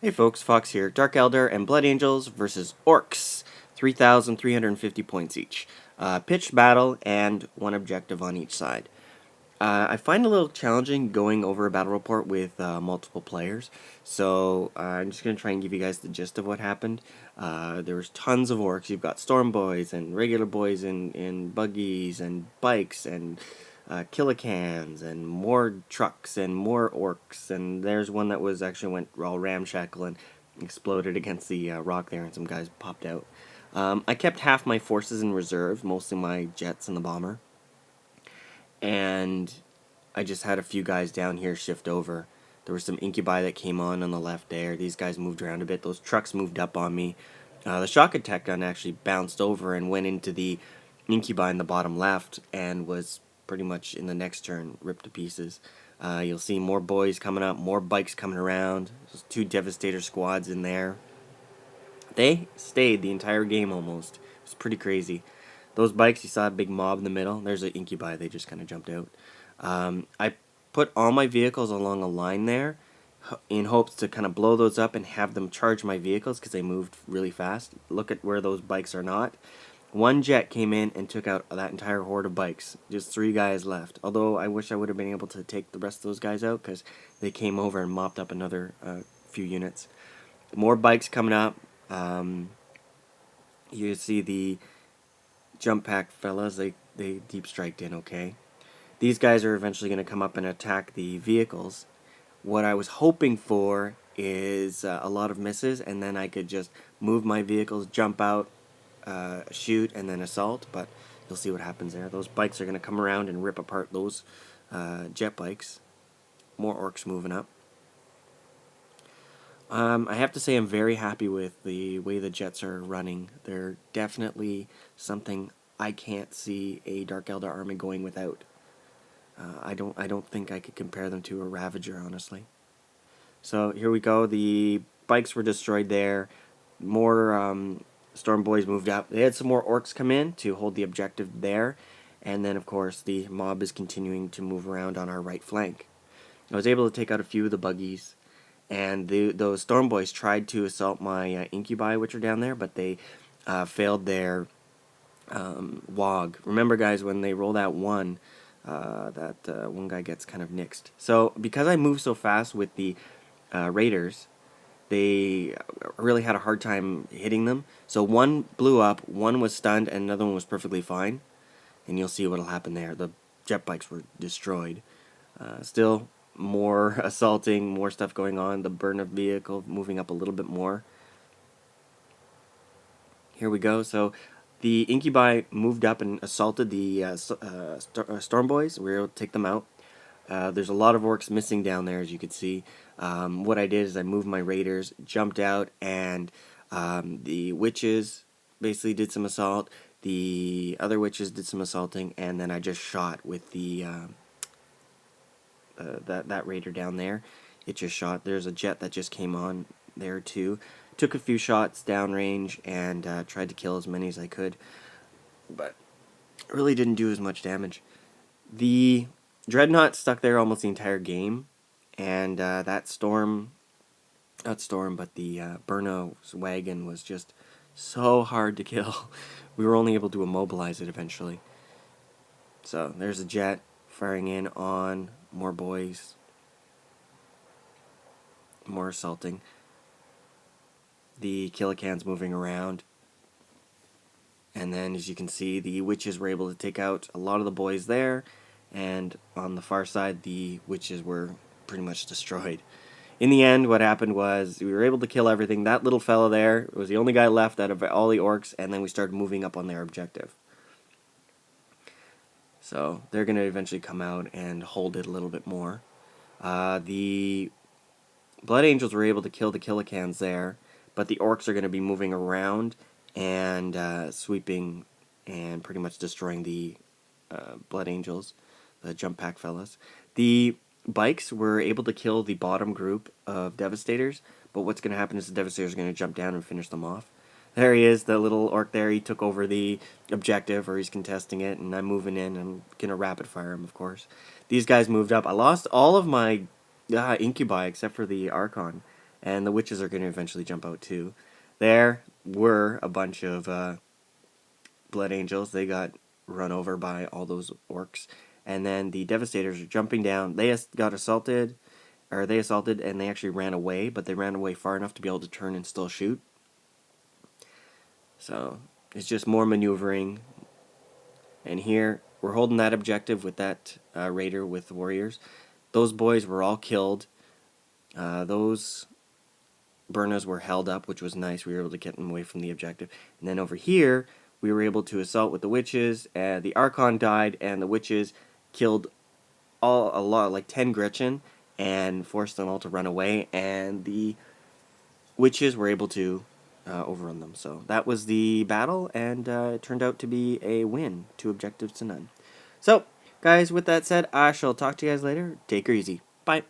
Hey folks, Fox here. Dark Eldar and Blood Angels versus Orks. 3,350 points each. Pitched battle and one objective on each side. I find it a little challenging going over a battle report with multiple players, so I'm just going to try and give you guys the gist of what happened. There was tons of orcs. You've got storm boys and regular boys in buggies and bikes and killicans and more trucks and more orcs, and there's one that was actually went all ramshackle and exploded against the rock there, and some guys popped out. I kept half my forces in reserve, mostly my jets and the bomber, and I just had a few guys down here shift over. There were some incubi that came on the left there. These guys moved around a bit. Those trucks moved up on me. The shock attack gun actually bounced over and went into the incubi in the bottom left and was pretty much in the next turn ripped to pieces. You'll see more boys coming up, more bikes coming around. There's two Devastator squads in there. They stayed the entire game almost. It was pretty crazy. Those bikes, you saw a big mob in the middle. There's an incubi. They just kind of jumped out. I put all my vehicles along a line there in hopes to kind of blow those up and have them charge my vehicles because they moved really fast. Look at where those bikes are not. One jet came in and took out that entire horde of bikes. Just 3 guys left. Although I wish I would have been able to take the rest of those guys out because they came over and mopped up another few units. More bikes coming up. You see the jump pack fellas. They deep striked in okay. These guys are eventually going to come up and attack the vehicles. What I was hoping for is a lot of misses, and then I could just move my vehicles, jump out, shoot, and then assault, but you'll see what happens there. Those bikes are going to come around and rip apart those jet bikes. More orcs moving up. I have to say I'm very happy with the way the jets are running. They're definitely something I can't see a Dark Eldar army going without. I don't think I could compare them to a Ravager, honestly. So here we go. The bikes were destroyed there. More Storm Boys moved up. They had some more Orcs come in to hold the objective there. And then, of course, the mob is continuing to move around on our right flank. I was able to take out a few of the buggies. And those Storm Boys tried to assault my Incubi, which are down there, but they failed their WOG. Remember, guys, when they roll that one, one guy gets kind of nixed. So because I moved so fast with the Raiders, they really had a hard time hitting them. So one blew up, one was stunned, and another one was perfectly fine. And you'll see what'll happen there. The jet bikes were destroyed. Still more assaulting, more stuff going on. The burn of vehicle moving up a little bit more. Here we go. So the Incubi moved up and assaulted the Storm Boys. We were able to take them out. There's a lot of orcs missing down there, as you can see. What I did is I moved my raiders, jumped out, and the witches basically did some assault. The other witches did some assaulting, and then I just shot with the that raider down there. It just shot. There's a jet that just came on there too. Took a few shots downrange and tried to kill as many as I could, but really didn't do as much damage. The Dreadnought stuck there almost the entire game, and that storm, not storm, but the Burno's wagon was just so hard to kill. We were only able to immobilize it eventually. So there's a jet firing in on more boys, more assaulting. The Killicans moving around. And then, as you can see, the witches were able to take out a lot of the boys there. And on the far side, the witches were pretty much destroyed. In the end, what happened was we were able to kill everything. That little fella there was the only guy left out of all the orcs, and then we started moving up on their objective. So they're going to eventually come out and hold it a little bit more. The Blood Angels were able to kill the Killicans there, but the orcs are going to be moving around and sweeping and pretty much destroying the Blood Angels, the jump pack fellas. The bikes were able to kill the bottom group of Devastators, but what's going to happen is the Devastators are going to jump down and finish them off. There he is, the little orc there. He took over the objective, or he's contesting it, and I'm moving in. I'm going to rapid fire him, of course. These guys moved up. I lost all of my Incubi except for the Archon. And the witches are going to eventually jump out too. There were a bunch of blood angels. They got run over by all those orcs. And then the devastators are jumping down. They got assaulted, or they assaulted, and they actually ran away, but they ran away far enough to be able to turn and still shoot. So it's just more maneuvering. And here we're holding that objective with that raider with the warriors. Those boys were all killed. Those Burnas were held up, which was nice. We were able to get them away from the objective. And then over here, we were able to assault with the witches. The Archon died, and the witches killed a lot, like 10 Gretchen, and forced them all to run away. And the witches were able to overrun them. So that was the battle, and it turned out to be a win. 2 objectives to none. So, guys, with that said, I shall talk to you guys later. Take her easy. Bye.